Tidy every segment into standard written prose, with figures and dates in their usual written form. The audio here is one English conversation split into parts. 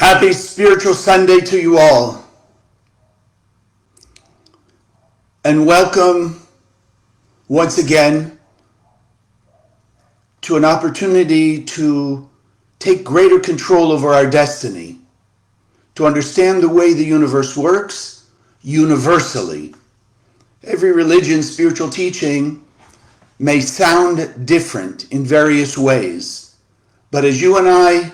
Happy Spiritual Sunday to you all. And welcome once again to an opportunity to take greater control over our destiny, to understand the way the universe works universally. Every religion, spiritual teaching may sound different in various ways, but as you and I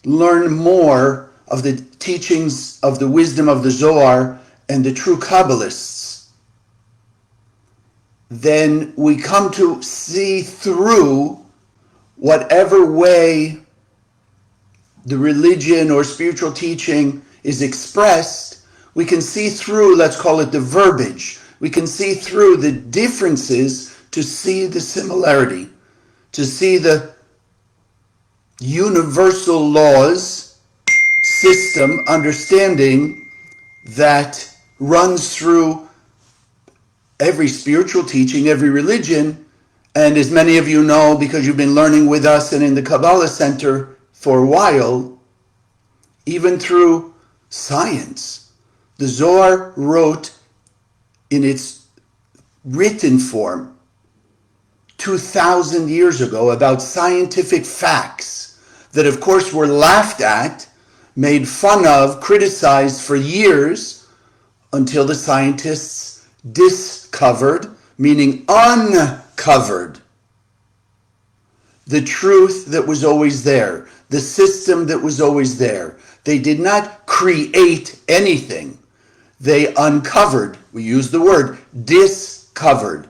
learn more of the teachings of the wisdom of the Zohar and the true Kabbalists, then we come to see through whatever way the religion or spiritual teaching is expressed. We can see through, let's call it the verbiage. We can see through the differences to see the similarity, to see the universal laws, system, understanding that runs through every spiritual teaching, every religion, and as many of you know, because you've been learning with us and in the Kabbalah Center for a while, even through science. The Zohar wrote in its written form 2,000 years ago about scientific facts that of course were laughed at, made fun of, criticized for years until the scientists discovered, meaning uncovered, the truth that was always there, the system that was always there. They did not create anything. They uncovered, we use the word, discovered.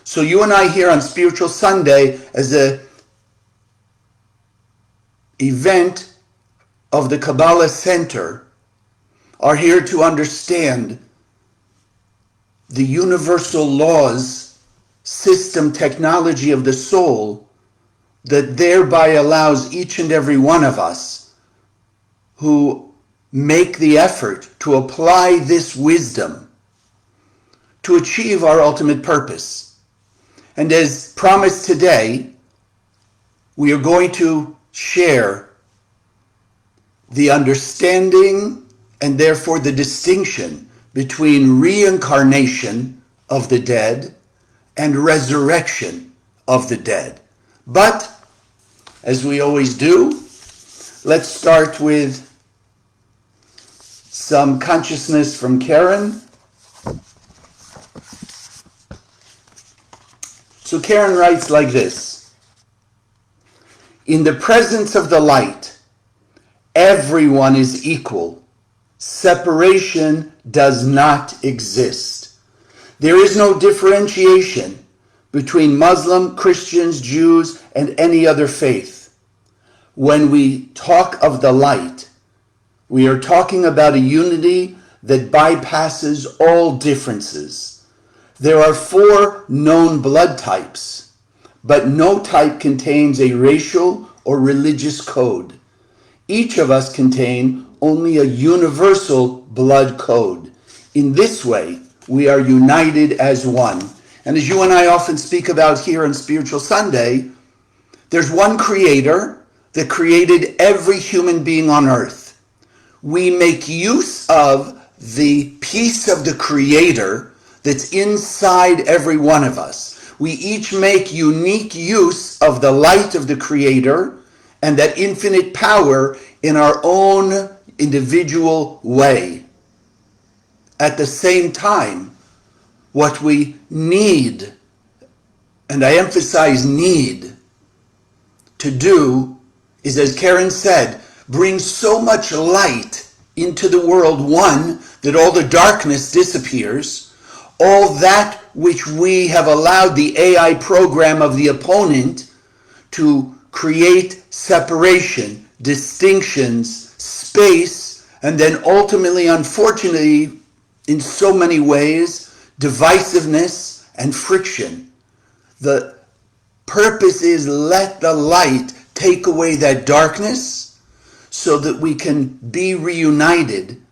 So you and I here on Spiritual Sunday as a event of the Kabbalah Center are here to understand the universal laws, system, technology of the soul that thereby allows each and every one of us who make the effort to apply this wisdom to achieve our ultimate purpose. And as promised today, we are going to share the understanding and therefore the distinction between reincarnation of the dead and resurrection of the dead. But, as we always do, let's start with some consciousness from Karen. So Karen writes like this: in the presence of the light, everyone is equal. Separation does not exist. There is no differentiation between Muslim, Christians, Jews, and any other faith. When we talk of the light, we are talking about a unity that bypasses all differences. There are 4 known blood types, but no type contains a racial or religious code. Each of us contain only a universal blood code. In this way, we are united as one. And as you and I often speak about here on Spiritual Sunday, there's one creator that created every human being on earth. We make use of the piece of the creator that's inside every one of us. We each make unique use of the light of the creator and that infinite power in our own individual way. At the same time, what we need, and I emphasize need, to do is, as Karen said, bring so much light into the world, one, that all the darkness disappears, all that which we have allowed the AI program of the opponent to create separation, distinctions, space, and then ultimately, unfortunately, in so many ways, divisiveness and friction. The purpose is let the light take away that darkness so that we can be reunited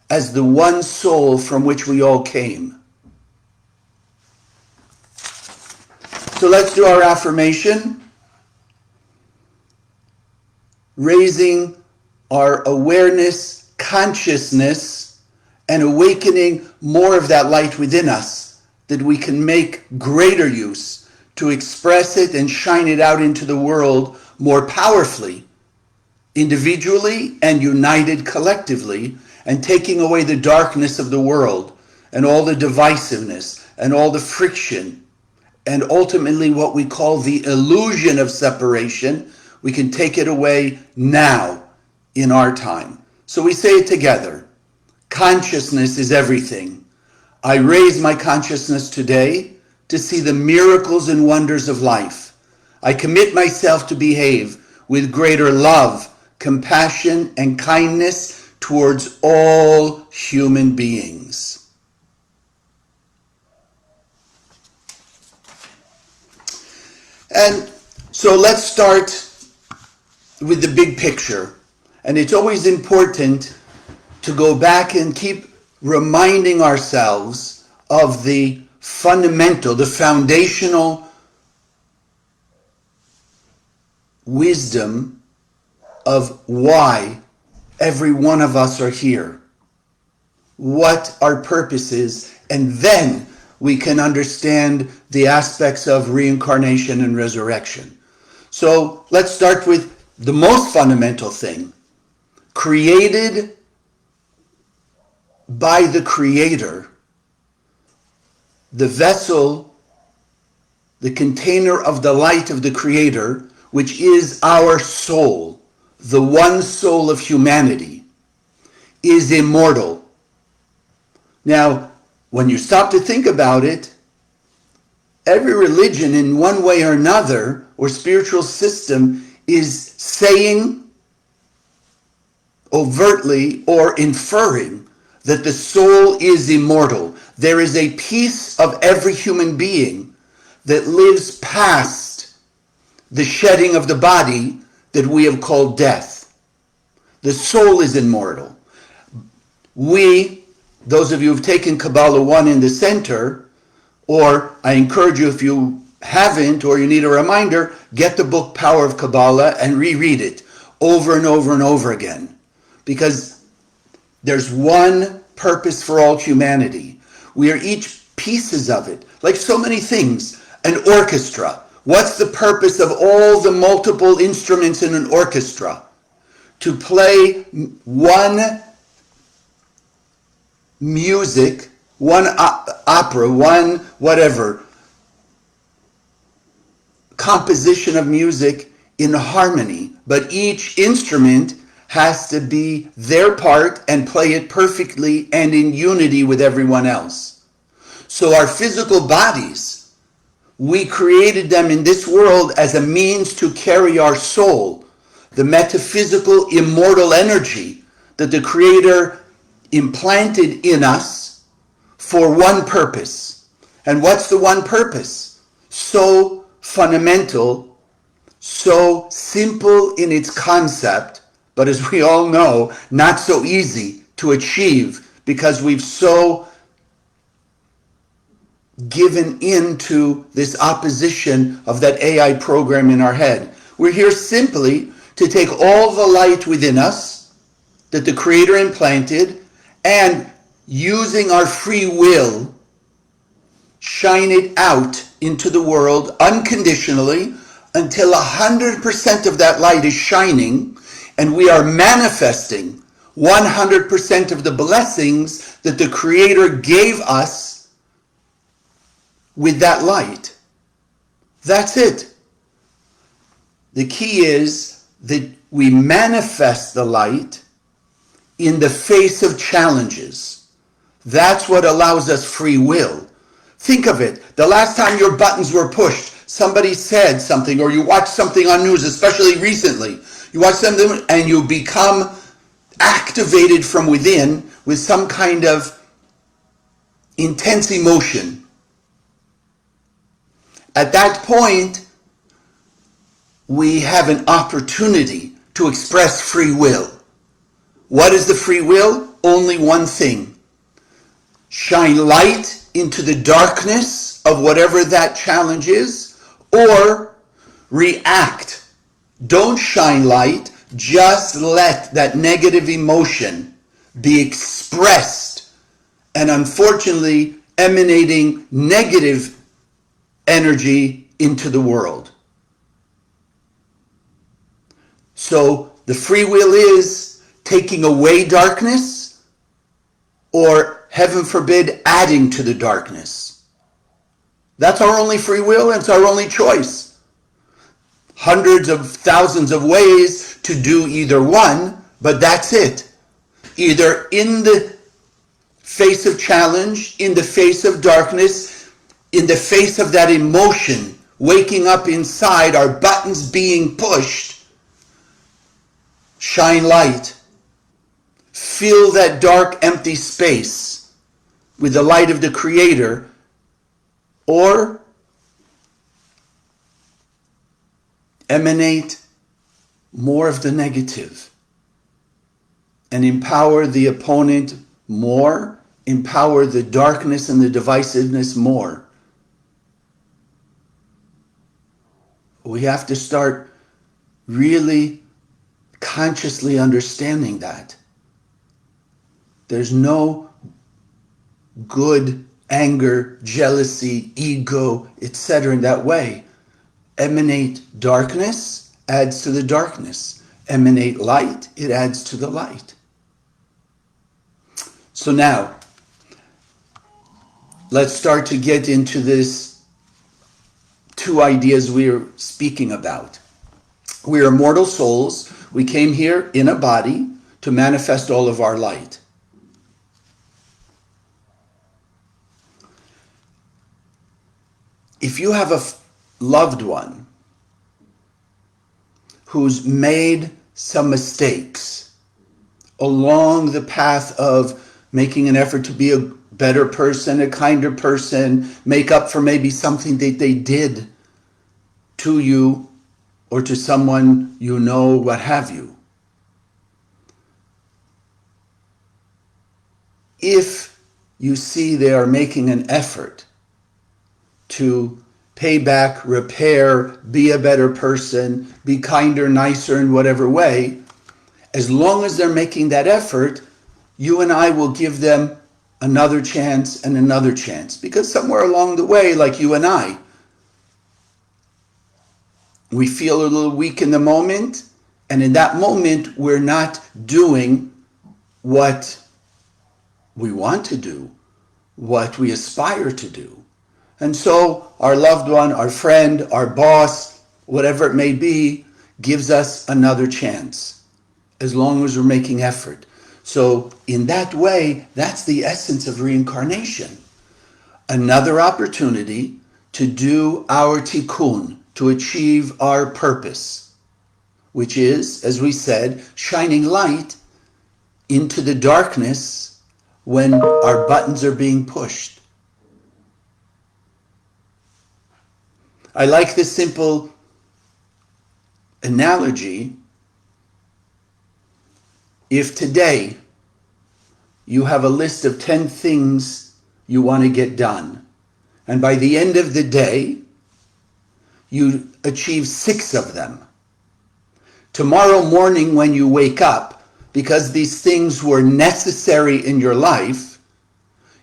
as the one soul from which we all came. So let's do our affirmation, raising our awareness, consciousness, and awakening more of that light within us, that we can make greater use to express it and shine it out into the world more powerfully, individually and united collectively, and taking away the darkness of the world and all the divisiveness and all the friction and ultimately what we call the illusion of separation. We can take it away now in our time. So we say it together. Consciousness is everything. I raise my consciousness today to see the miracles and wonders of life. I commit myself to behave with greater love, compassion, and kindness towards all human beings. And so let's start with the big picture. And it's always important to go back and keep reminding ourselves of the fundamental, the foundational wisdom of why every one of us are here, what our purpose is, and then we can understand the aspects of reincarnation and resurrection. So let's start with the most fundamental thing. Created by the Creator, the vessel, the container of the light of the Creator, which is our soul, the one soul of humanity, is immortal. Now, when you stop to think about it, every religion in one way or another, or spiritual system, is saying overtly or inferring that the soul is immortal. There is a piece of every human being that lives past the shedding of the body that we have called death. The soul is immortal. We, those of you who've taken Kabbalah 1 in the center, or I encourage you, if you haven't or you need a reminder, get the book Power of Kabbalah and reread it over and over and over again. Because there's one purpose for all humanity. We are each pieces of it. Like so many things. An orchestra. What's the purpose of all the multiple instruments in an orchestra? To play one music, one opera, one whatever, composition of music in harmony. But each instrument has to be their part and play it perfectly and in unity with everyone else. So our physical bodies, we created them in this world as a means to carry our soul, the metaphysical immortal energy that the Creator implanted in us for one purpose. And what's the one purpose? So fundamental, so simple in its concept, but as we all know, not so easy to achieve because we've so given into this opposition of that AI program in our head. We're here simply to take all the light within us that the Creator implanted and using our free will, shine it out into the world unconditionally until 100% of that light is shining and we are manifesting 100% of the blessings that the Creator gave us with that light. That's it. The key is that we manifest the light in the face of challenges. That's what allows us free will. Think of it. The last time your buttons were pushed, somebody said something, or you watched something on news, especially recently. You watch something and you become activated from within with some kind of intense emotion. At that point, we have an opportunity to express free will. What is the free will? Only one thing. Shine light into the darkness of whatever that challenge is, or react. Don't shine light. just let that negative emotion be expressed, and unfortunately emanating negative energy into the world. So the free will is taking away darkness, or heaven forbid, adding to the darkness. That's our only free will, and it's our only choice. Hundreds of thousands of ways to do either one, but that's it. Either in the face of challenge, in the face of darkness, in the face of that emotion waking up inside, our buttons being pushed, shine light. Fill that dark, empty space with the light of the Creator, or emanate more of the negative and empower the opponent more, empower the darkness and the divisiveness more. We have to start really consciously understanding that. There's no good anger, jealousy, ego, etc. in that way. Emanate darkness, adds to the darkness. Emanate light, it adds to the light. So now, let's start to get into this two ideas we're speaking about. We are mortal souls. We came here in a body to manifest all of our light. If you have a loved one who's made some mistakes along the path of making an effort to be a better person, a kinder person, make up for maybe something that they did to you or to someone you know, what have you. If you see they are making an effort to pay back, repair, be a better person, be kinder, nicer in whatever way, as long as they're making that effort, you and I will give them another chance and another chance. Because somewhere along the way, like you and I, we feel a little weak in the moment, and in that moment, we're not doing what we want to do, what we aspire to do. And so our loved one, our friend, our boss, whatever it may be, gives us another chance, as long as we're making effort. So in that way, that's the essence of reincarnation. Another opportunity to do our tikkun, to achieve our purpose, which is, as we said, shining light into the darkness when our buttons are being pushed. I like this simple analogy. If today you have a list of 10 things you want to get done, and by the end of the day, you achieve 6 of them, tomorrow morning when you wake up, because these things were necessary in your life,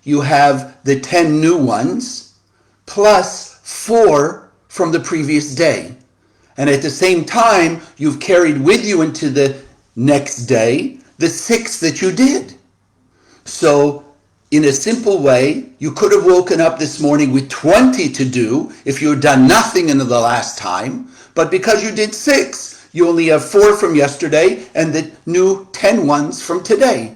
you have the 10 new ones, plus 4 from the previous day. And at the same time, you've carried with you into the next day the 6 that you did. So in a simple way, you could have woken up this morning with 20 to do if you had done nothing in the last time, but because you did 6, you only have 4 from yesterday and the new 10 ones from today.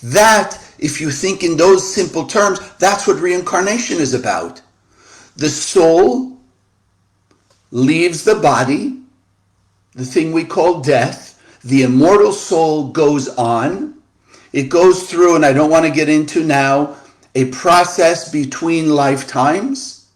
That, if you think in those simple terms, that's what reincarnation is about. The soul leaves the body, the thing we call death. The immortal soul goes on. It goes through, and I don't want to get into now, a process between lifetimes.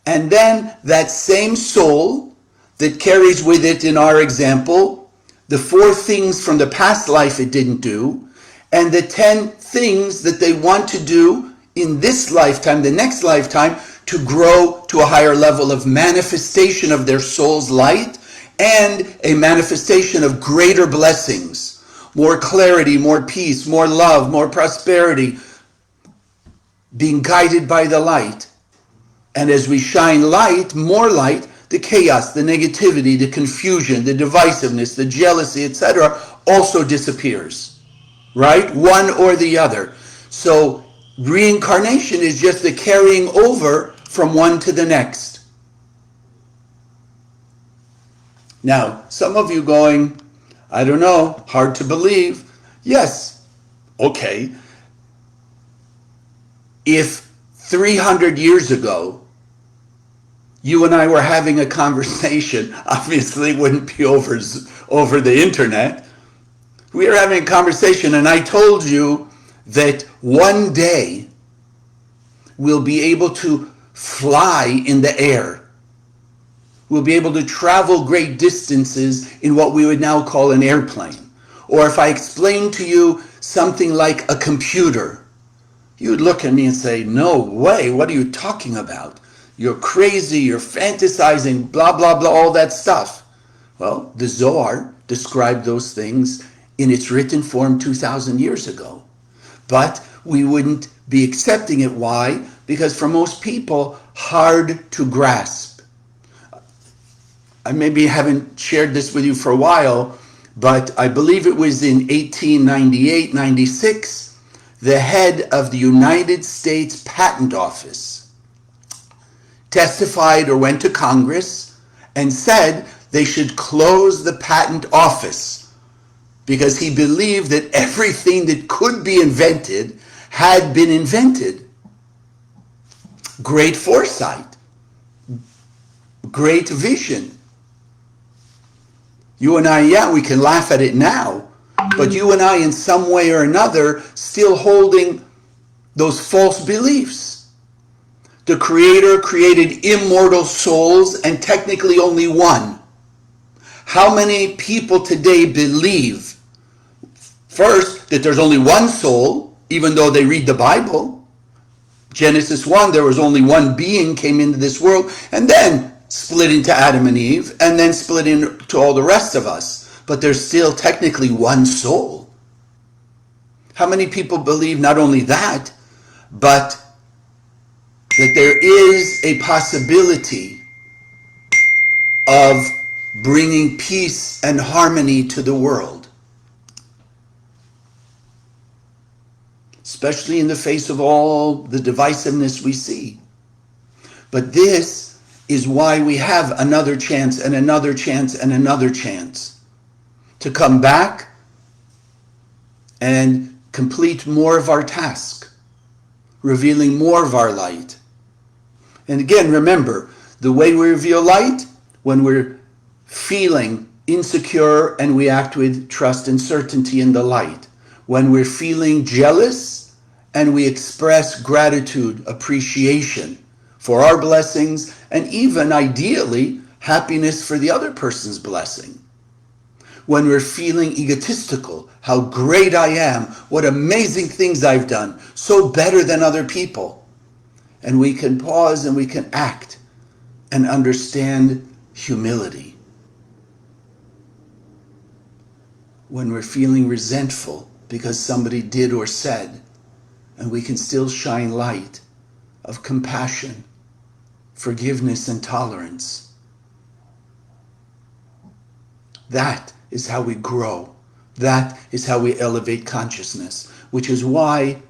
And then that same soul that carries with it, in our example, the 4 things from the past life it didn't do, and the 10 things that they want to do in this lifetime, the next lifetime, to grow to a higher level of manifestation of their soul's light and a manifestation of greater blessings, more clarity, more peace, more love, more prosperity, being guided by the light. And as we shine light, more light, the chaos, the negativity, the confusion, the divisiveness, the jealousy, etc., also disappears, right? One or the other. So reincarnation is just the carrying over from one to the next. Now, some of you going, I don't know, hard to believe. Yes, okay. If 300 years ago, you and I were having a conversation, obviously it wouldn't be over the internet. We were having a conversation and I told you that one day we'll be able to fly in the air. We'll be able to travel great distances in what we would now call an airplane. Or if I explained to you something like a computer, you would look at me and say, no way, what are you talking about? You're crazy, you're fantasizing, blah, blah, blah, all that stuff. Well, the Zohar described those things in its written form 2,000 years ago. But we wouldn't be accepting it. Why? Because for most people, hard to grasp. I maybe haven't shared this with you for a while, but I believe it was in 1898, 96, the head of the United States Patent Office testified or went to Congress and said they should close the patent office because he believed that everything that could be invented had been invented. Great foresight, great vision. You and I, yeah, we can laugh at it now, but you and I in some way or another still holding those false beliefs. The Creator created immortal souls and technically only one. How many people today believe, first, that there's only one soul, even though they read the Bible? Genesis 1, there was only one being came into this world, and then split into Adam and Eve, and then split into all the rest of us. But there's still technically one soul. How many people believe not only that, but that there is a possibility of bringing peace and harmony to the world, especially in the face of all the divisiveness we see? But this is why we have another chance and another chance and another chance to come back and complete more of our task, revealing more of our light. And again, remember, the way we reveal light, when we're feeling insecure and we act with trust and certainty in the light. When we're feeling jealous and we express gratitude, appreciation for our blessings, and even ideally, happiness for the other person's blessing. When we're feeling egotistical, how great I am, what amazing things I've done, so better than other people. And we can pause and we can act and understand humility. When we're feeling resentful because somebody did or said, and we can still shine light of compassion, forgiveness, and tolerance. That is how we grow. That is how we elevate consciousness, which is why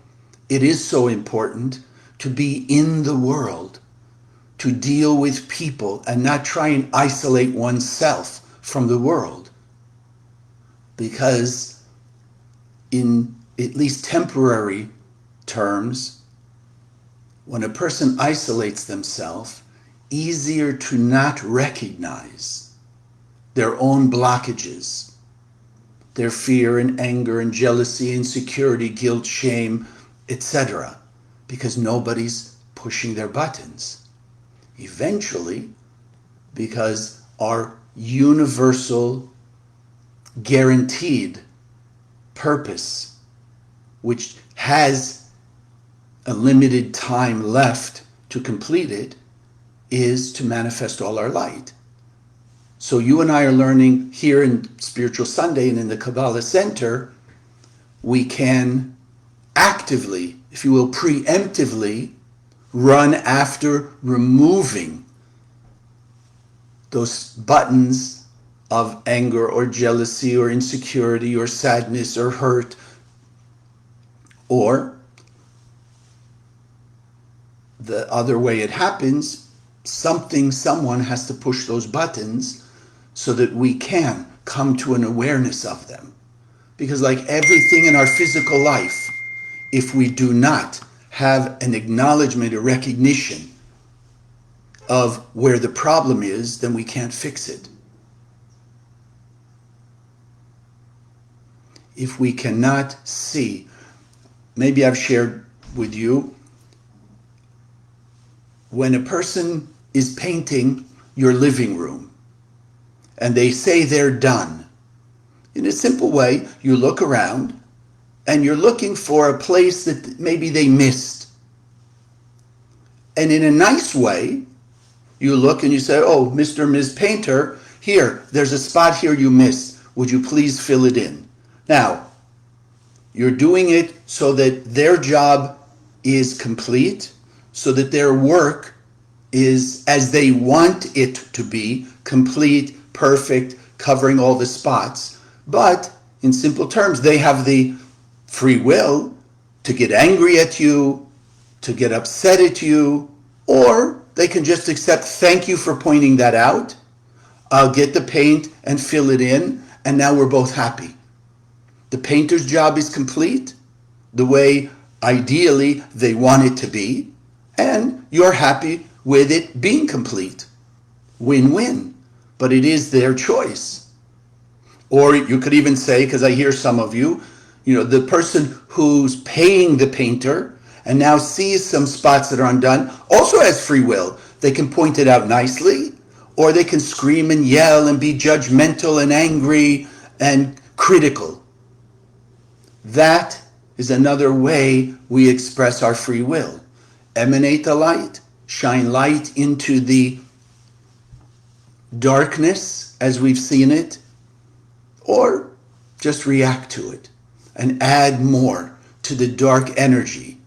it is so important to be in the world, to deal with people and not try and isolate oneself from the world. Because in at least temporary terms, when a person isolates themselves, easier to not recognize their own blockages, their fear and anger and jealousy, insecurity, guilt, shame, etc., because nobody's pushing their buttons. Eventually, because our universal, guaranteed purpose, which has a limited time left to complete it, is to manifest all our light. So you and I are learning here in Spiritual Sunday and in the Kabbalah Center, we can actively, if you will, preemptively run after removing those buttons of anger or jealousy or insecurity or sadness or hurt, or the other way it happens, someone has to push those buttons so that we can come to an awareness of them. Because like everything in our physical life, if we do not have an acknowledgement or recognition of where the problem is, then we can't fix it. If we cannot see, maybe I've shared with you, when a person is painting your living room and they say they're done, in a simple way, you look around and you're looking for a place that maybe they missed. And in a nice way, you look and you say, oh, Mr. and Ms. Painter, here, there's a spot here you missed. Would you please fill it in? Now, you're doing it so that their job is complete, so that their work is as they want it to be, complete, perfect, covering all the spots. But in simple terms, they have the free will to get angry at you, to get upset at you, or they can just accept, thank you for pointing that out. I'll get the paint and fill it in, and now we're both happy. The painter's job is complete, the way ideally they want it to be, and you're happy with it being complete. Win-win. But it is their choice. Or you could even say, because I hear some of you, the person who's paying the painter and now sees some spots that are undone also has free will. They can point it out nicely, or they can scream and yell and be judgmental and angry and critical. That is another way we express our free will. Emanate the light, shine light into the darkness as we've seen it, or just react to it and add more to the dark energy.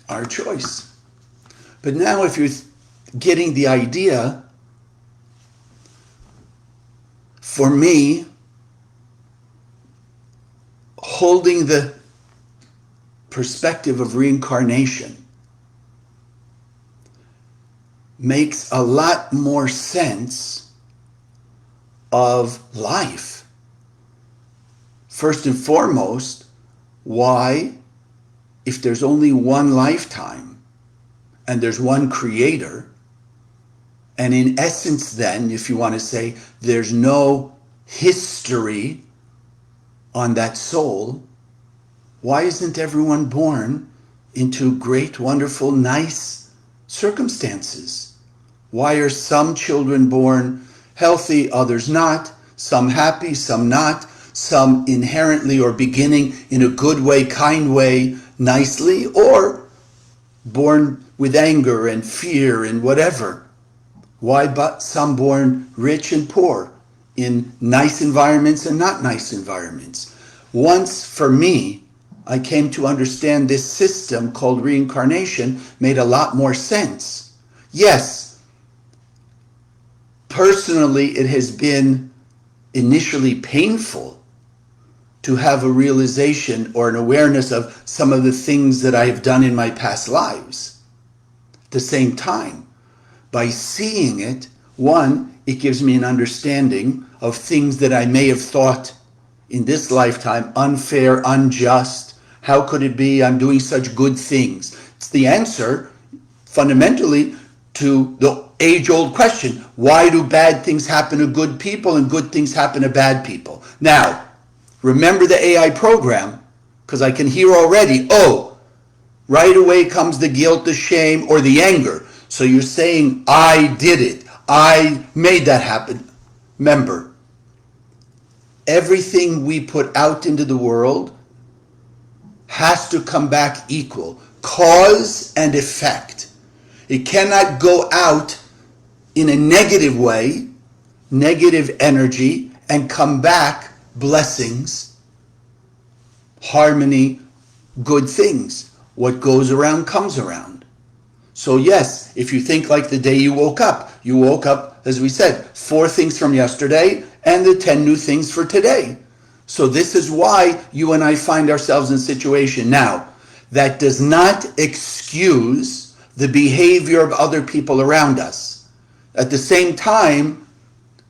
Our choice. But now if you're getting the idea, for me, holding the perspective of reincarnation makes a lot more sense of life. First and foremost, why, if there's only one lifetime and there's one creator, and in essence then, if you want to say, there's no history on that soul, why isn't everyone born into great, wonderful, nice circumstances? Why are some children born healthy, others not? Some happy, some not? Some inherently or beginning in a good way, kind way, nicely, or born with anger and fear and whatever? Why but some born rich and poor, in nice environments and not nice environments? Once, for me, I came to understand this system called reincarnation made a lot more sense. Yes, personally, it has been initially painful to have a realization or an awareness of some of the things that I have done in my past lives. At the same time, by seeing it, one, it gives me an understanding of things that I may have thought in this lifetime unfair, unjust. How could it be I'm doing such good things? It's the answer, fundamentally, to the age-old question, why do bad things happen to good people and good things happen to bad people? Now, remember the AI program, because I can hear already, right away comes the guilt, the shame, or the anger. So you're saying, I did it. I made that happen. Remember, everything we put out into the world has to come back equal. Cause and effect. It cannot go out in a negative way, negative energy, and come back blessings, harmony, good things. What goes around comes around. So yes, if you think like the day you woke up, as we said, 4 things from yesterday and the 10 new things for today. So this is why you and I find ourselves in a situation now. That does not excuse the behavior of other people around us. At the same time,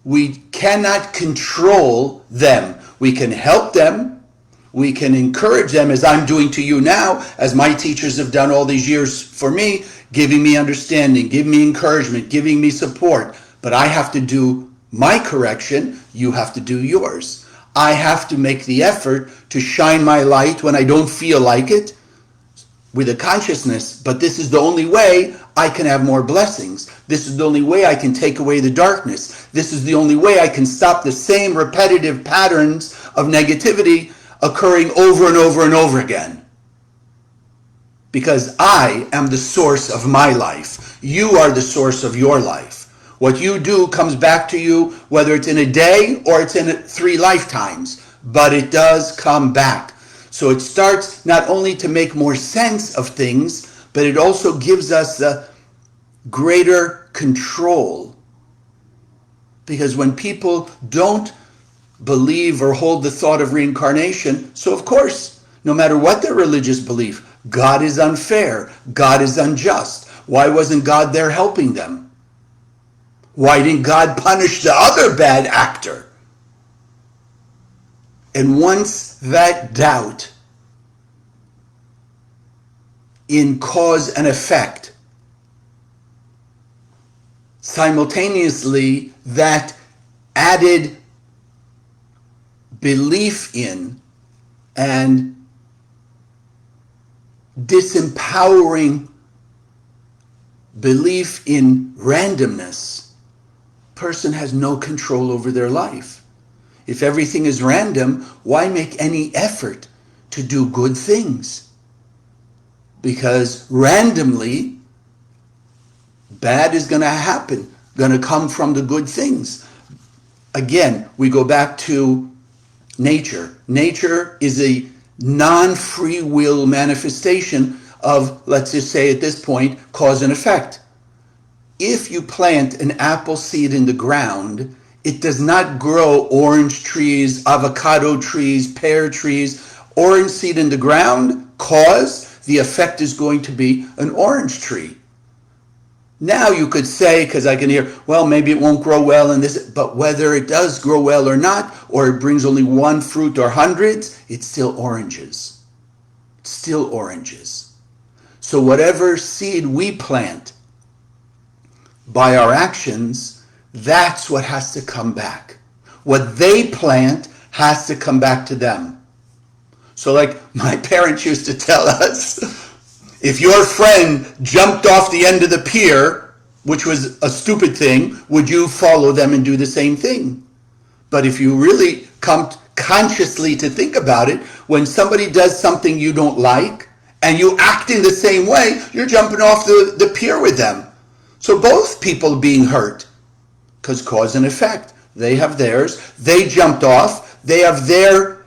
we cannot control them. We can help them. We can encourage them, as I'm doing to you now, as my teachers have done all these years for me, giving me understanding, giving me encouragement, giving me support. But I have to do my correction. You have to do yours. I have to make the effort to shine my light when I don't feel like it with a consciousness. But this is the only way I can have more blessings. This is the only way I can take away the darkness. This is the only way I can stop the same repetitive patterns of negativity occurring over and over and over again. Because I am the source of my life. You are the source of your life. What you do comes back to you, whether it's in a day or it's in 3 lifetimes, but it does come back. So it starts not only to make more sense of things, but it also gives us the greater control. Because when people don't believe or hold the thought of reincarnation, so of course, no matter what their religious belief, God is unfair, God is unjust. Why wasn't God there helping them? Why didn't God punish the other bad actor? And once that doubt in cause and effect, simultaneously that added belief in and disempowering belief in randomness, person has no control over their life. If everything is random, why make any effort to do good things? Because randomly, bad is going to happen, going to come from the good things. Again, we go back to nature. Nature is a non-free will manifestation of, let's just say at this point, cause and effect. If you plant an apple seed in the ground, it does not grow orange trees, avocado trees, pear trees. Orange seed in the ground, cause, the effect is going to be an orange tree. Now you could say, because I can hear, well, maybe it won't grow well in this, but whether it does grow well or not, or it brings only 1 fruit or hundreds, it's still oranges. It's still oranges. So whatever seed we plant by our actions, that's what has to come back. What they plant has to come back to them. So like my parents used to tell us, if your friend jumped off the end of the pier, which was a stupid thing, would you follow them and do the same thing? But if you really come consciously to think about it, when somebody does something you don't like and you act in the same way, you're jumping off the pier with them. So both people being hurt, because cause and effect. They have theirs. They jumped off. They have their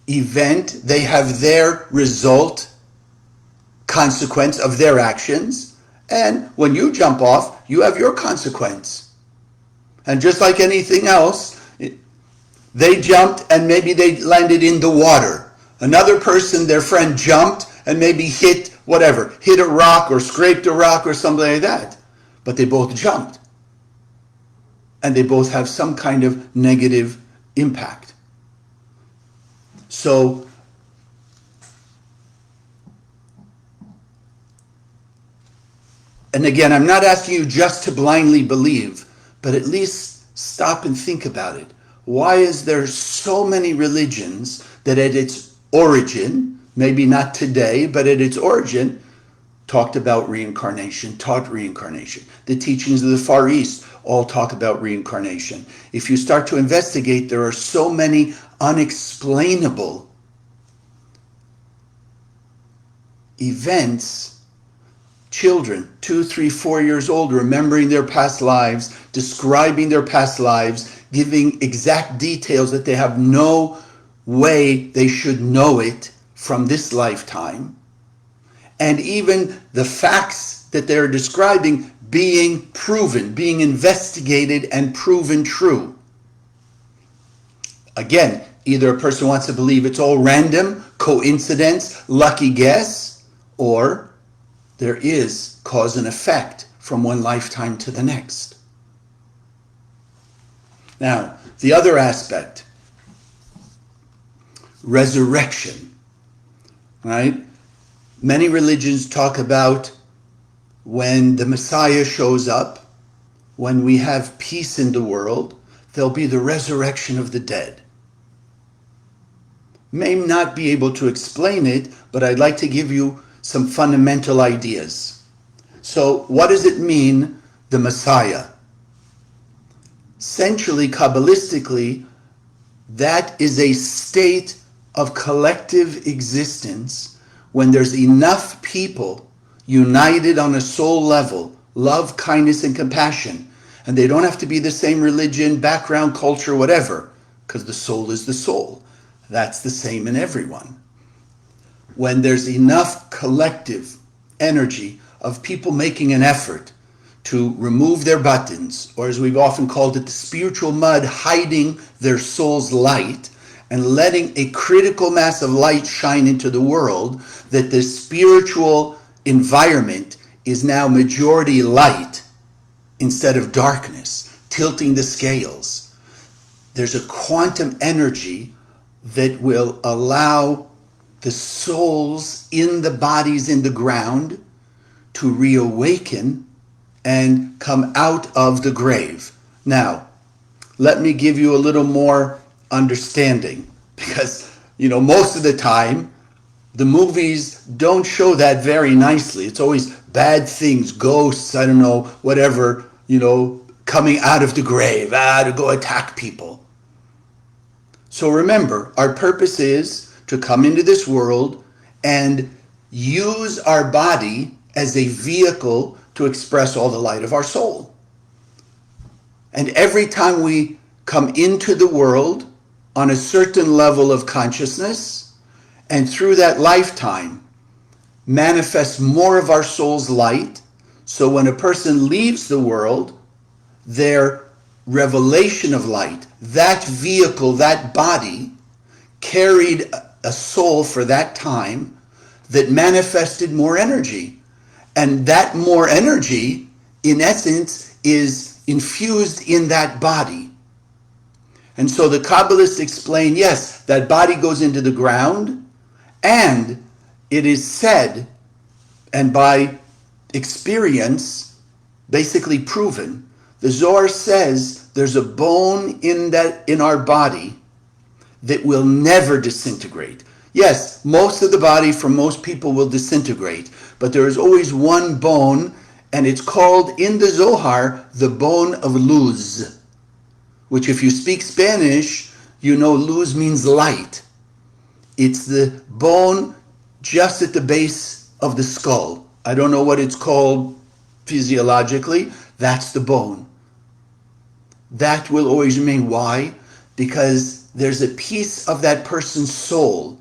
event. They have their result, consequence of their actions. And when you jump off, you have your consequence. And just like anything else, they jumped and maybe they landed in the water. Another person, their friend, jumped and maybe hit a rock or scraped a rock or something like that. But they both jumped. And they both have some kind of negative impact. So, and again, I'm not asking you just to blindly believe, but at least stop and think about it. Why is there so many religions that at its origin, maybe not today, but at its origin, talked about reincarnation, taught reincarnation. The teachings of the Far East all talk about reincarnation. If you start to investigate, there are so many unexplainable events children, 2, 3, 4 years old, remembering their past lives, describing their past lives, giving exact details that they have no way they should know it from this lifetime. And even the facts that they're describing being proven, being investigated and proven true. Again, either a person wants to believe it's all random, coincidence, lucky guess, or there is cause and effect from one lifetime to the next. Now, the other aspect, resurrection, right? Many religions talk about when the Messiah shows up, when we have peace in the world, there'll be the resurrection of the dead. May not be able to explain it, but I'd like to give you some fundamental ideas. So what does it mean, the Messiah? Essentially, Kabbalistically, that is a state of collective existence when there's enough people united on a soul level, love, kindness, and compassion. And they don't have to be the same religion, background, culture, whatever, because the soul is the soul. That's the same in everyone. When there's enough collective energy of people making an effort to remove their buttons, or as we've often called it, the spiritual mud, hiding their soul's light, and letting a critical mass of light shine into the world, that the spiritual environment is now majority light instead of darkness, tilting the scales. There's a quantum energy that will allow the souls in the bodies in the ground to reawaken and come out of the grave. Now, let me give you a little more understanding, because, most of the time, the movies don't show that very nicely. It's always bad things, ghosts, I don't know, whatever, coming out of the grave, to go attack people. So remember, our purpose is to come into this world and use our body as a vehicle to express all the light of our soul. And every time we come into the world on a certain level of consciousness, and through that lifetime manifest more of our soul's light, so when a person leaves the world, their revelation of light, that vehicle, that body, carried a soul for that time that manifested more energy. And that more energy, in essence, is infused in that body. And so the Kabbalists explain, yes, that body goes into the ground, and it is said, and by experience, basically proven, the Zohar says there's a bone in our body that will never disintegrate. Yes, most of the body for most people will disintegrate, but there is always one bone, and it's called in the Zohar the bone of luz, which if you speak Spanish, luz means light. It's the bone just at the base of the skull. I don't know what it's called physiologically. That's the bone. That will always remain. Why? Because there's a piece of that person's soul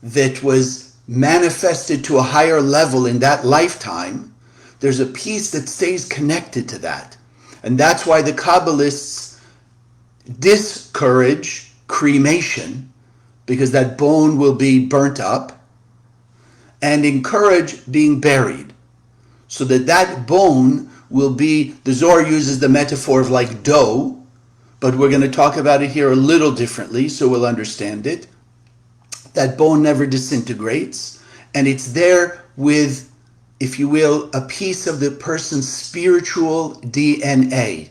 that was manifested to a higher level in that lifetime. There's a piece that stays connected to that. And that's why the Kabbalists discourage cremation, because that bone will be burnt up, and encourage being buried, so that bone will be, the Zohar uses the metaphor of like dough, but we're going to talk about it here a little differently so we'll understand it. That bone never disintegrates, and it's there with, if you will, a piece of the person's spiritual DNA.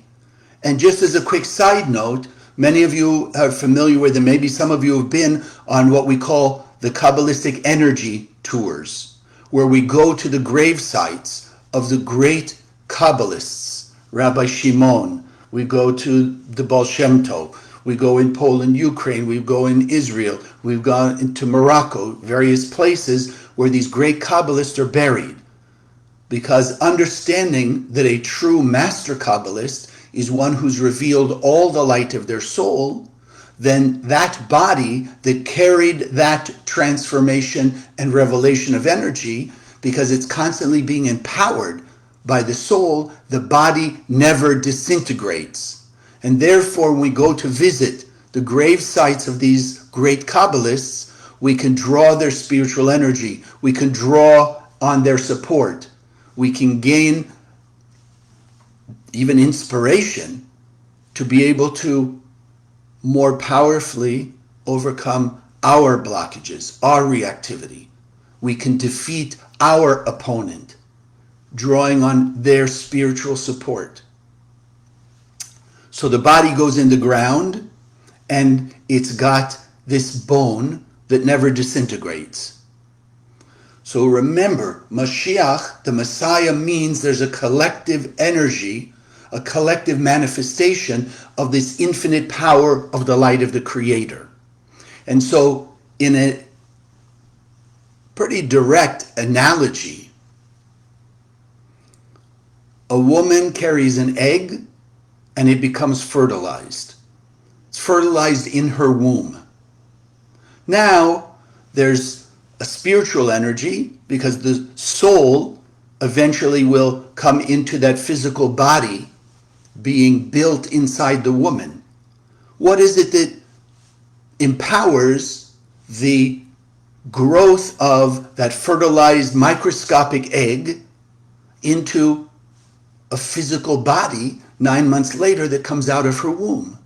And just as a quick side note, many of you are familiar with, and maybe some of you have been on what we call the Kabbalistic energy tours, where we go to the grave sites of the great Kabbalists, Rabbi Shimon. We go to the Baal Shem Tov. We go in Poland, Ukraine. We go in Israel. We've gone into Morocco, various places where these great Kabbalists are buried. because understanding that a true master Kabbalist is one who's revealed all the light of their soul, then that body that carried that transformation and revelation of energy, because it's constantly being empowered by the soul, the body never disintegrates. And therefore, when we go to visit the grave sites of these great Kabbalists, we can draw their spiritual energy. We can draw on their support. We can gain even inspiration to be able to more powerfully overcome our blockages, our reactivity. We can defeat our opponent, drawing on their spiritual support. So the body goes in the ground, and it's got this bone that never disintegrates. So remember, Mashiach, the Messiah, means there's a collective energy, a collective manifestation of this infinite power of the light of the Creator. And so in a pretty direct analogy, a woman carries an egg and it becomes fertilized. It's fertilized in her womb. Now there's a spiritual energy because the soul eventually will come into that physical body being built inside the woman. What is it that empowers the growth of that fertilized microscopic egg into a physical body 9 months later that comes out of her womb?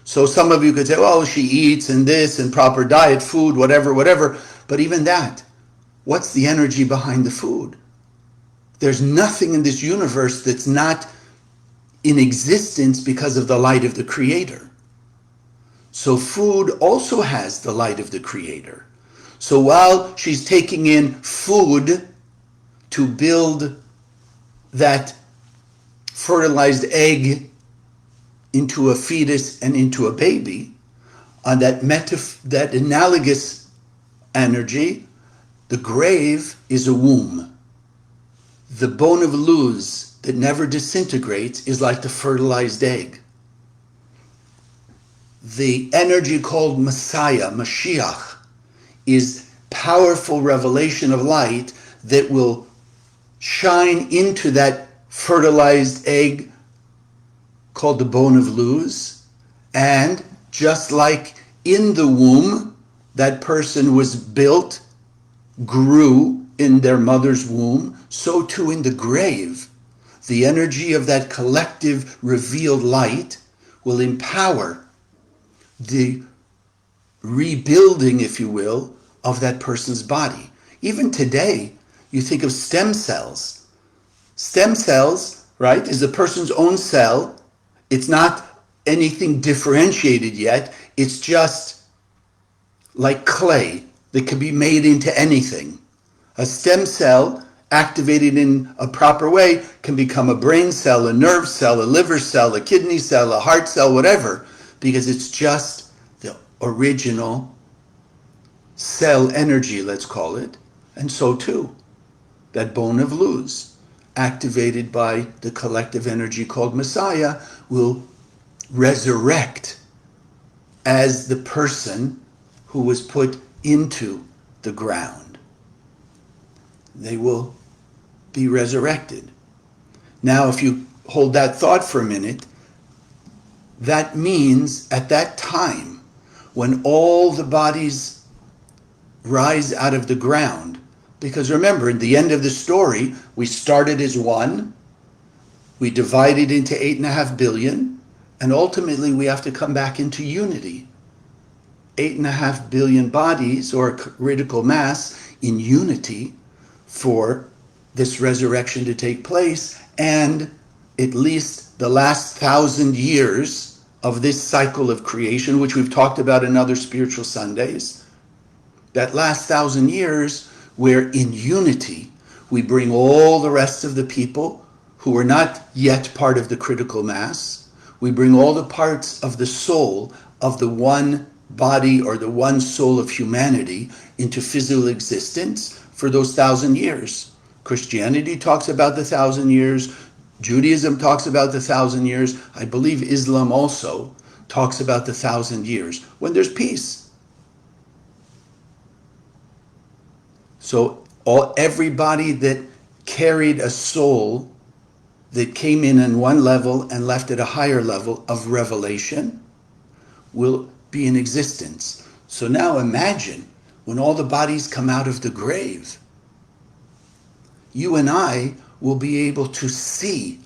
So some of you could say, well, she eats and this and proper diet, food, whatever. But even that, what's the energy behind the food? There's nothing in this universe that's not in existence because of the light of the Creator. So food also has the light of the Creator. So while she's taking in food to build that fertilized egg into a fetus and into a baby, on that analogous energy, the grave is a womb. The bone of Luz that never disintegrates is like the fertilized egg. The energy called Messiah, Mashiach, is powerful revelation of light that will shine into that fertilized egg called the bone of Luz, and just like in the womb that person was built, grew in their mother's womb, so too in the grave the energy of that collective revealed light will empower the rebuilding, if you will, of that person's body. Even today, you think of stem cells. Stem cells, right, is a person's own cell. It's not anything differentiated yet. It's just like clay that can be made into anything. A stem cell activated in a proper way can become a brain cell, a nerve cell, a liver cell, a kidney cell, a heart cell, whatever, because it's just the original cell energy, let's call it. And so too, that bone of Luz, activated by the collective energy called Messiah, will resurrect as the person who was put into the ground. They will be resurrected. Now, if you hold that thought for a minute, that means at that time, when all the bodies rise out of the ground, because remember, at the end of the story, we started as one, we divided into 8.5 billion, and ultimately we have to come back into unity. 8.5 billion bodies, or critical mass, in unity for this resurrection to take place, and at least the last 1,000 years of this cycle of creation, which we've talked about in other spiritual Sundays, that last 1,000 years where in unity we bring all the rest of the people who are not yet part of the critical mass, we bring all the parts of the soul of the one body or the one soul of humanity into physical existence for those 1,000 years. Christianity talks about the 1,000 years. Judaism talks about the 1,000 years. I believe Islam also talks about the 1,000 years when there's peace. So everybody that carried a soul that came in one level and left at a higher level of revelation will be in existence. So now imagine when all the bodies come out of the grave, you and I will be able to see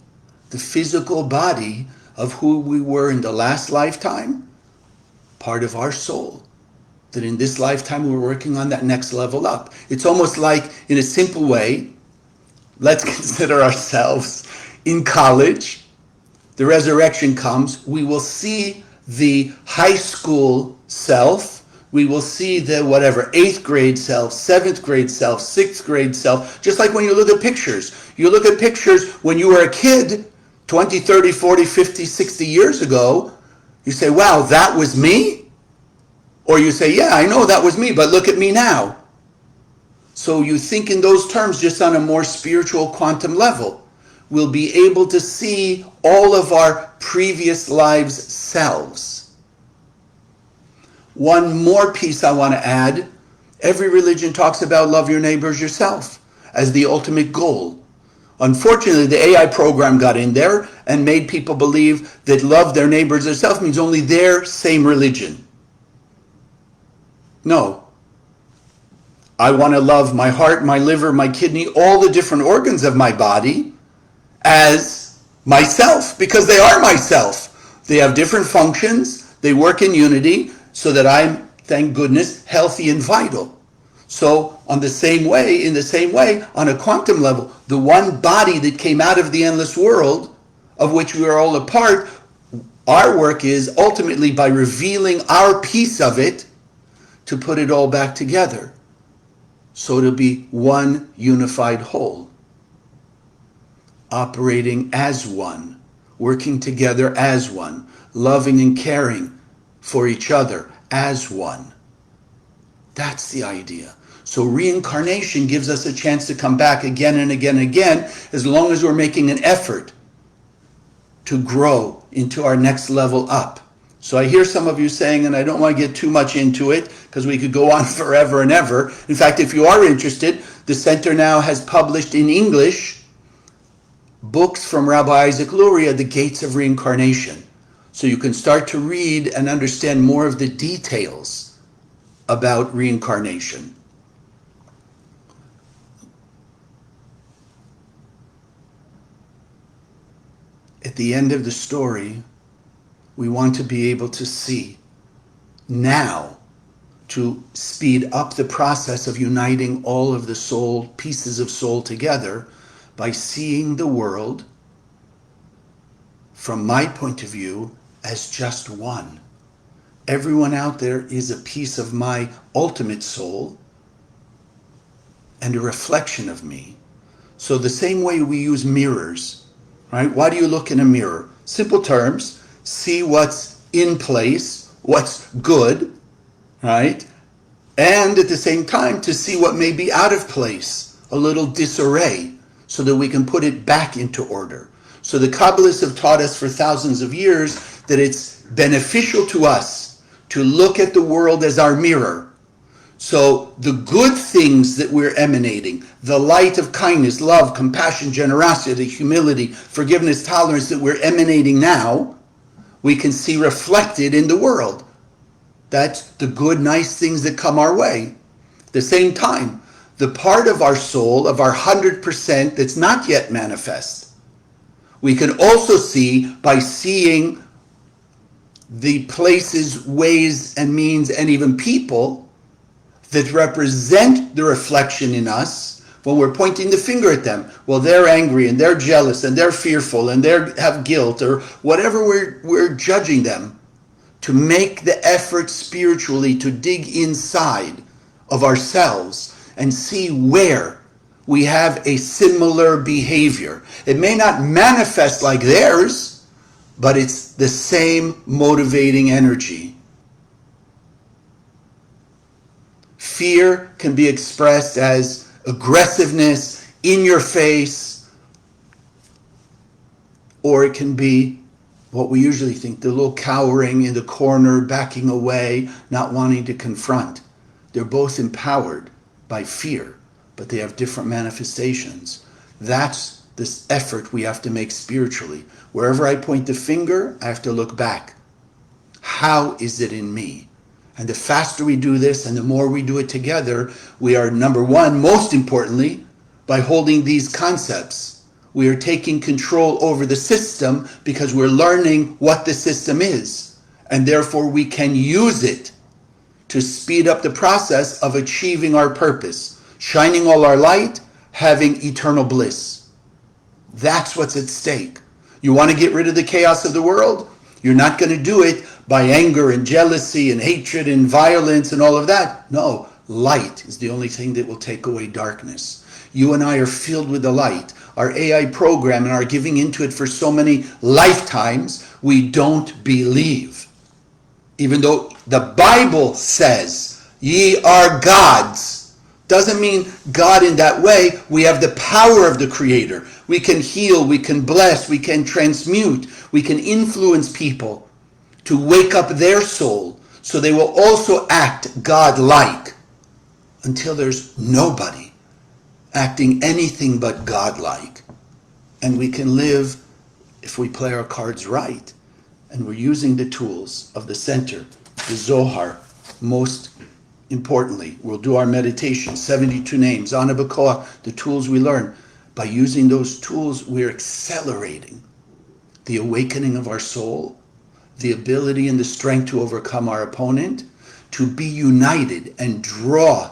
the physical body of who we were in the last lifetime, part of our soul, that in this lifetime we're working on that next level up. It's almost like, in a simple way, let's consider ourselves in college. The resurrection comes. We will see the high school self. We will see the 8th grade self, 7th grade self, 6th grade self. Just like when you look at pictures. You look at pictures when you were a kid, 20, 30, 40, 50, 60 years ago. You say, wow, that was me? Or you say, yeah, I know that was me, but look at me now. So you think in those terms just on a more spiritual quantum level. We'll be able to see all of our previous lives' selves. One more piece I want to add. Every religion talks about love your neighbors yourself as the ultimate goal. Unfortunately, the AI program got in there and made people believe that love their neighbors themselves means only their same religion. No. I want to love my heart, my liver, my kidney, all the different organs of my body as myself, because they are myself. They have different functions. They work in unity so that I'm, thank goodness, healthy and vital. So in the same way, on a quantum level, the one body that came out of the endless world, of which we are all a part, our work is ultimately by revealing our piece of it to put it all back together. So to be one unified whole. Operating as one, working together as one, loving and caring for each other as one. That's the idea. So reincarnation gives us a chance to come back again and again and again, as long as we're making an effort to grow into our next level up. So I hear some of you saying, and I don't want to get too much into it because we could go on forever and ever. In fact, if you are interested, the center now has published in English books from Rabbi Isaac Luria, The Gates of Reincarnation. So you can start to read and understand more of the details about reincarnation. At the end of the story, we want to be able to see now, to speed up the process of uniting all of the soul, pieces of soul together, by seeing the world, from my point of view, as just one. Everyone out there is a piece of my ultimate soul and a reflection of me. So the same way we use mirrors, right? Why do you look in a mirror? Simple terms, see what's in place, what's good, right? And at the same time, to see what may be out of place, a little disarray, so that we can put it back into order. So the Kabbalists have taught us for thousands of years that it's beneficial to us to look at the world as our mirror. So the good things that we're emanating, the light of kindness, love, compassion, generosity, humility, forgiveness, tolerance that we're emanating now, we can see reflected in the world. That's the good, nice things that come our way. At the same time, the part of our soul, of our 100% that's not yet manifest, we can also see by seeing the places, ways, and means, and even people that represent the reflection in us when we're pointing the finger at them. Well, they're angry, and they're jealous, and they're fearful, and they have guilt, or whatever we're judging them, to make the effort spiritually to dig inside of ourselves and see where we have a similar behavior. It may not manifest like theirs, but it's the same motivating energy. Fear can be expressed as aggressiveness, in your face, or it can be what we usually think, the little cowering in the corner, backing away, not wanting to confront. They're both empowered by fear, but they have different manifestations. That's this effort we have to make spiritually. Wherever I point the finger, I have to look back. How is it in me? And the faster we do this and the more we do it together, we are, number one, most importantly, by holding these concepts. We are taking control over the system because we're learning what the system is. And therefore we can use it to speed up the process of achieving our purpose, shining all our light, having eternal bliss. That's what's at stake. You want to get rid of the chaos of the world? You're not going to do it by anger and jealousy and hatred and violence and all of that. No, light is the only thing that will take away darkness. You and I are filled with the light. Our AI program and our giving into it for so many lifetimes, we don't believe. Even though the Bible says, ye are gods, doesn't mean God in that way. We have the power of the Creator. We can heal, we can bless, we can transmute, we can influence people to wake up their soul so they will also act God-like, until there's nobody acting anything but God-like. And we can live, if we play our cards right, and we're using the tools of the center, the Zohar, most importantly. We'll do our meditation, 72 names, Ana B'Koach, the tools we learn. By using those tools, we're accelerating the awakening of our soul, the ability and the strength to overcome our opponent, to be united and draw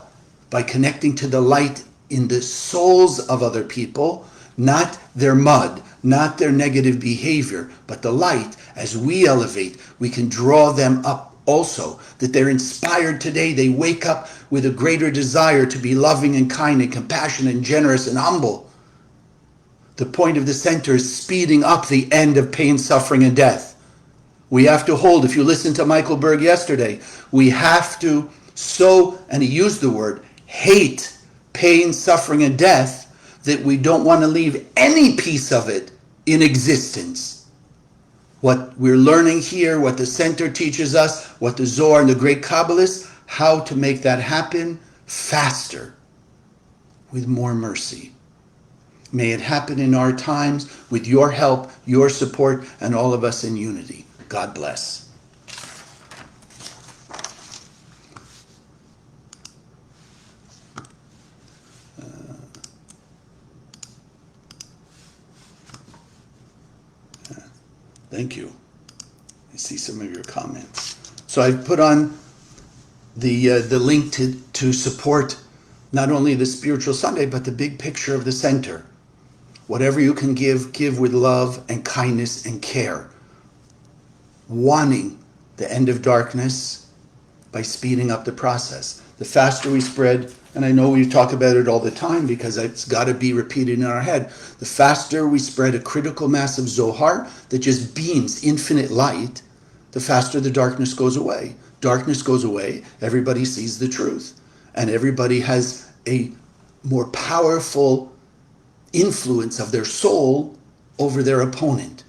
by connecting to the light in the souls of other people, not their mud, not their negative behavior, but the light. As we elevate, we can draw them up also, that they're inspired today. They wake up with a greater desire to be loving and kind and compassionate and generous and humble. The point of the center is speeding up the end of pain, suffering, and death. We have to hold, if you listened to Michael Berg yesterday, we have to and he used the word, hate pain, suffering, and death, that we don't want to leave any piece of it in existence. What we're learning here, what the center teaches us, what the Zohar and the great Kabbalists, how to make that happen faster, with more mercy. May it happen in our times with your help, your support, and all of us in unity. God bless. Thank you. I see some of your comments. So I've put on the link to support not only the Spiritual Sunday, but the big picture of the center. Whatever you can give with love and kindness and care. Wanting the end of darkness by speeding up the process. The faster we spread, and I know we talk about it all the time because it's got to be repeated in our head. The faster we spread a critical mass of Zohar that just beams infinite light, the faster the darkness goes away. Darkness goes away, everybody sees the truth. And everybody has a more powerful influence of their soul over their opponent.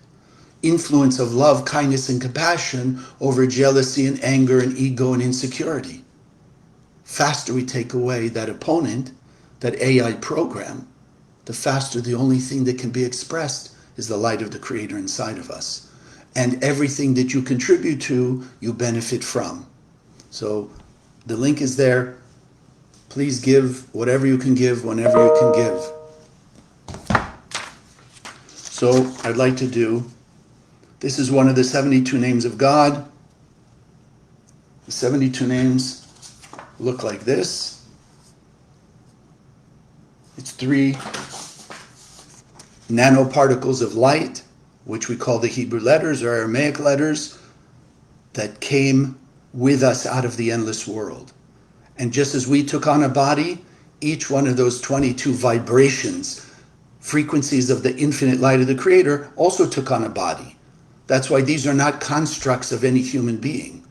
Influence of love, kindness, and compassion over jealousy and anger and ego and insecurity. Faster we take away that opponent, that AI program, the faster the only thing that can be expressed is the light of the Creator inside of us. And everything that you contribute to, you benefit from. So the link is there. Please give whatever you can give, whenever you can give. So I'd like to do, this is one of the 72 names of God. The 72 names look like this. It's 3 nanoparticles of light, which we call the Hebrew letters or Aramaic letters, that came with us out of the endless world. And just as we took on a body, each one of those 22 vibrations, frequencies of the infinite light of the Creator, also took on a body. That's why these are not constructs of any human being.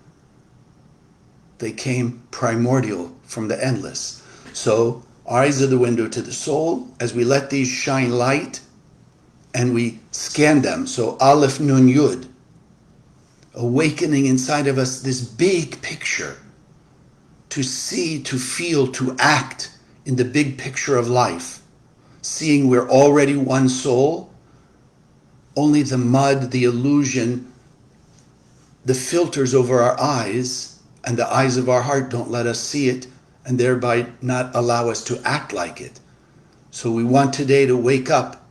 They came primordial from the endless. So Eyes are the window to the soul. As we let these shine light and we scan them, so Aleph Nun Yud, awakening inside of us this big picture to see, to feel, to act in the big picture of life, seeing we're already one soul. Only the mud, the illusion, the filters over our eyes and the eyes of our heart don't let us see it and thereby not allow us to act like it. So we want today to wake up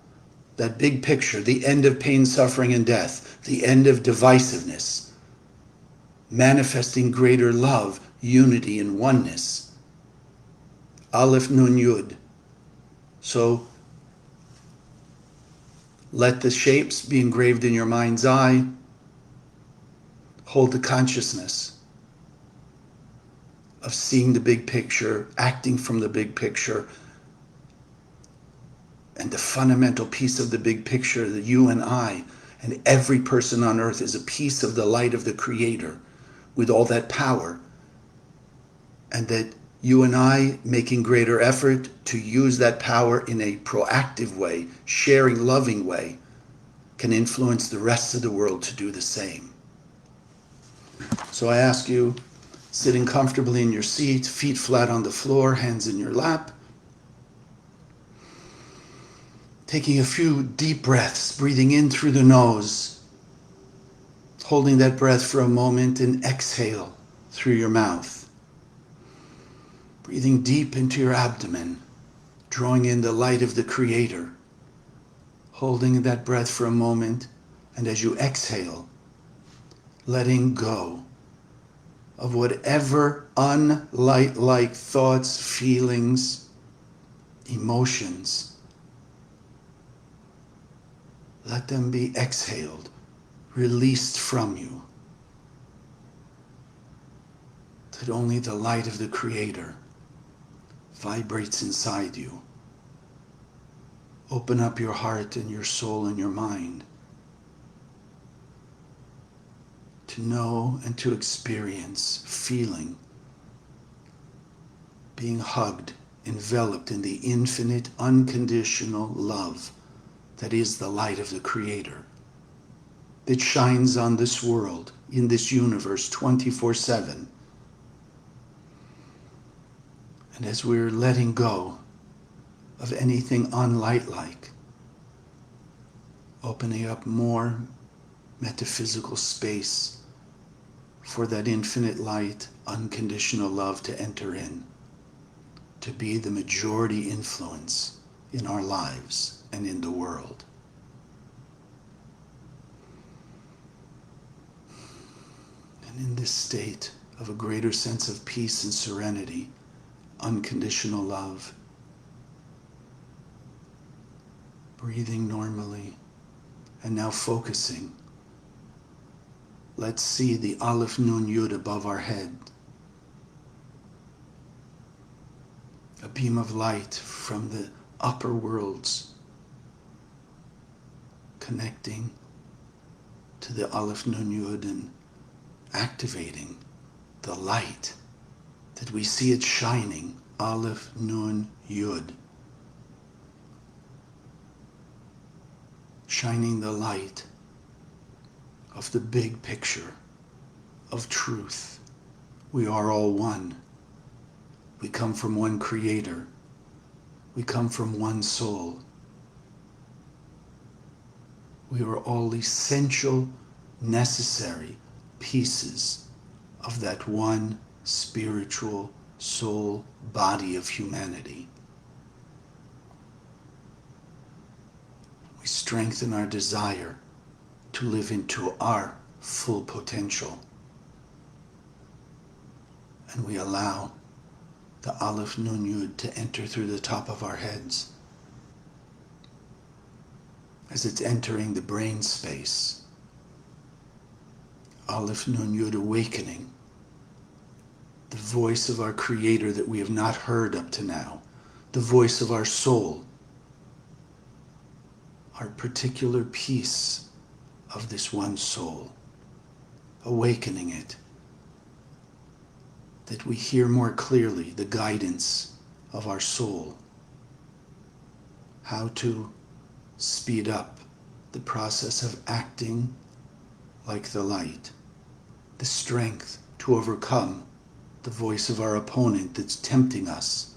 that big picture, the end of pain, suffering, and death, the end of divisiveness, manifesting greater love, unity, and oneness. Aleph Nun Yud. So let the shapes be engraved in your mind's eye. Hold the consciousness of seeing the big picture, acting from the big picture, and the fundamental piece of the big picture that you and I and every person on earth is a piece of the light of the Creator with all that power, and that you and I making greater effort to use that power in a proactive way, sharing, loving way, can influence the rest of the world to do the same. So I ask you, sitting comfortably in your seat, feet flat on the floor, hands in your lap, taking a few deep breaths, breathing in through the nose, holding that breath for a moment and exhale through your mouth. Breathing deep into your abdomen, drawing in the light of the Creator, holding that breath for a moment, and as you exhale, letting go of whatever unlight-like thoughts, feelings, emotions. Let them be exhaled, released from you. That only the light of the Creator vibrates inside you. Open up your heart and your soul and your mind to know and to experience feeling, being hugged, enveloped in the infinite, unconditional love that is the light of the Creator, that shines on this world, in this universe, 24/7. And as we're letting go of anything unlight-like, opening up more metaphysical space for that infinite light, unconditional love to enter in, to be the majority influence in our lives and in the world. And in this state of a greater sense of peace and serenity, unconditional love, breathing normally, and now focusing. Let's see the Aleph Nun Yud above our head. A beam of light from the upper worlds connecting to the Aleph Nun Yud and activating the light that we see it shining. Aleph Nun Yud. Shining the light of the big picture of truth. We are all one. We come from one Creator. We come from one soul. We are all essential, necessary pieces of that one spiritual soul body of humanity. We strengthen our desire to live into our full potential. And we allow the Aleph Nun Yud to enter through the top of our heads. As it's entering the brain space, Aleph Nun Yud awakening the voice of our Creator that we have not heard up to now, the voice of our soul, our particular piece of this one soul, awakening it, that we hear more clearly the guidance of our soul, how to speed up the process of acting like the light, the strength to overcome the voice of our opponent that's tempting us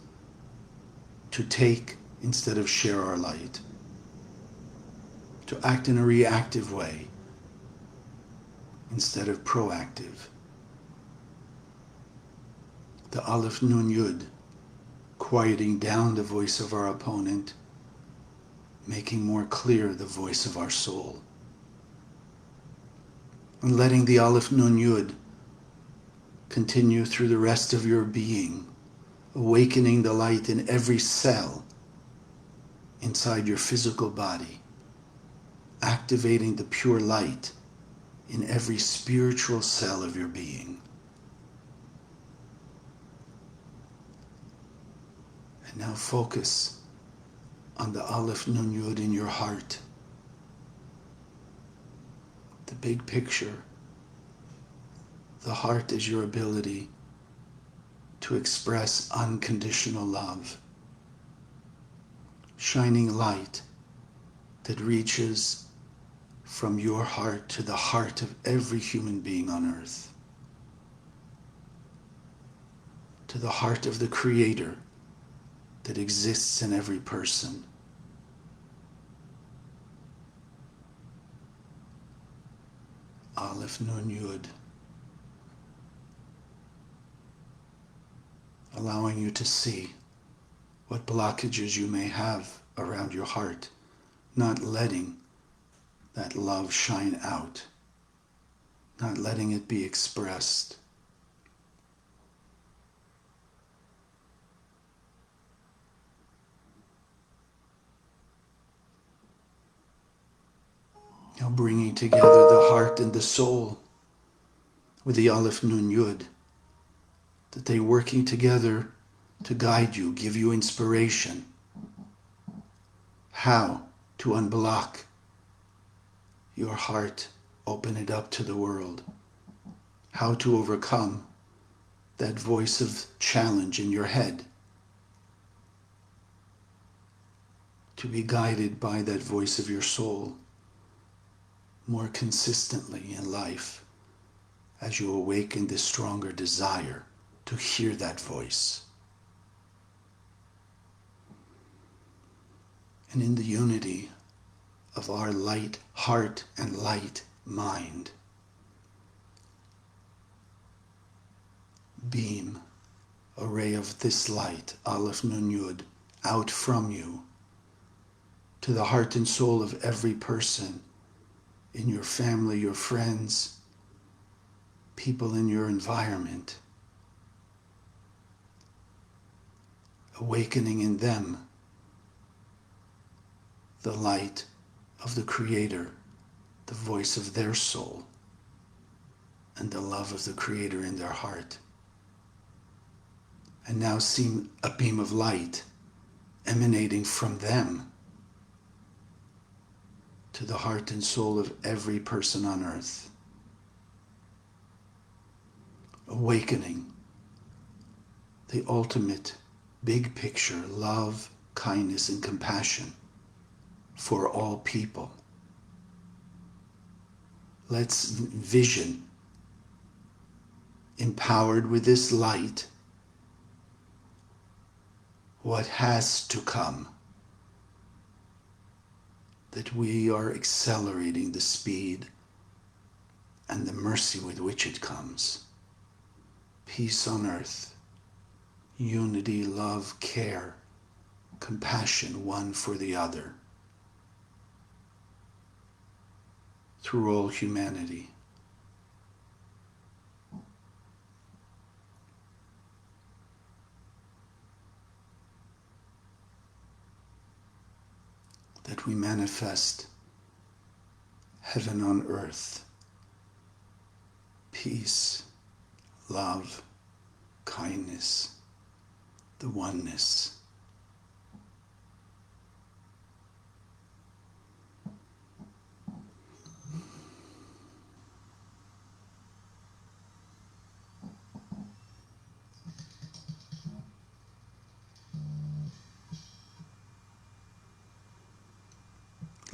to take instead of share our light, to act in a reactive way instead of proactive. The Aleph Nun Yud, quieting down the voice of our opponent, making more clear the voice of our soul. And letting the Aleph Nun Yud continue through the rest of your being, awakening the light in every cell inside your physical body, activating the pure light in every spiritual cell of your being. And now focus on the Aleph Nun Yud in your heart. The big picture. The heart is your ability to express unconditional love. Shining light that reaches from your heart to the heart of every human being on earth. To the heart of the Creator that exists in every person. Aleph Nun Yud. Allowing you to see what blockages you may have around your heart, not letting that love shine out, not letting it be expressed. Now bringing together the heart and the soul with the Aleph Nun Yud, that they working together to guide you, give you inspiration, how to unblock your heart, open it up to the world, how to overcome that voice of challenge in your head, to be guided by that voice of your soul more consistently in life as you awaken this stronger desire to hear that voice. And in the unity of our light heart and light mind, beam a ray of this light, Aleph Nun Yud, out from you to the heart and soul of every person in your family, your friends, people in your environment, awakening in them the light of the Creator, the voice of their soul, and the love of the Creator in their heart. And now see a beam of light emanating from them to the heart and soul of every person on earth. Awakening the ultimate big picture, love, kindness, and compassion for all people. Let's vision, empowered with this light, what has to come, that we are accelerating the speed and the mercy with which it comes. Peace on earth, unity, love, care, compassion one for the other, through all humanity. That we manifest heaven on earth, peace, love, kindness, the oneness.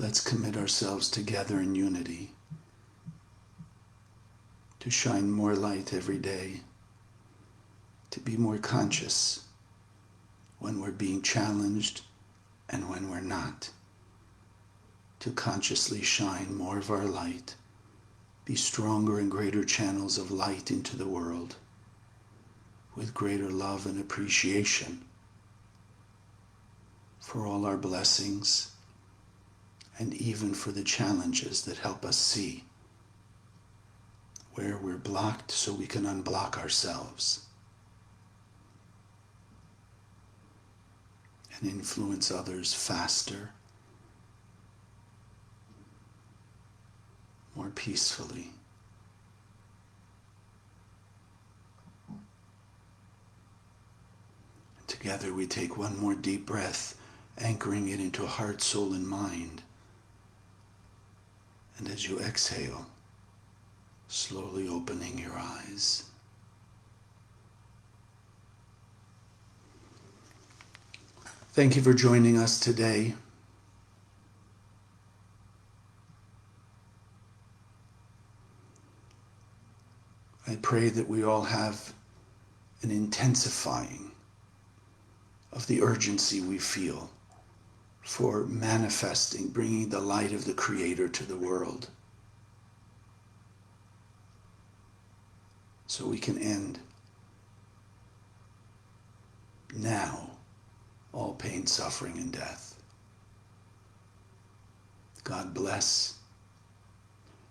Let's commit ourselves together in unity to shine more light every day, to be more conscious when we're being challenged and when we're not, to consciously shine more of our light, be stronger and greater channels of light into the world with greater love and appreciation for all our blessings and even for the challenges that help us see where we're blocked so we can unblock ourselves and influence others faster, more peacefully. And together we take one more deep breath, anchoring it into heart, soul, and mind. And as you exhale, slowly opening your eyes. Thank you for joining us today. I pray that we all have an intensifying of the urgency we feel for manifesting, bringing the light of the Creator to the world, so we can end now all pain, suffering, and death. God bless.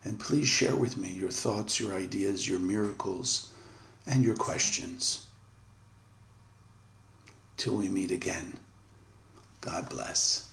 And please share with me your thoughts, your ideas, your miracles, and your questions. Till we meet again, God bless.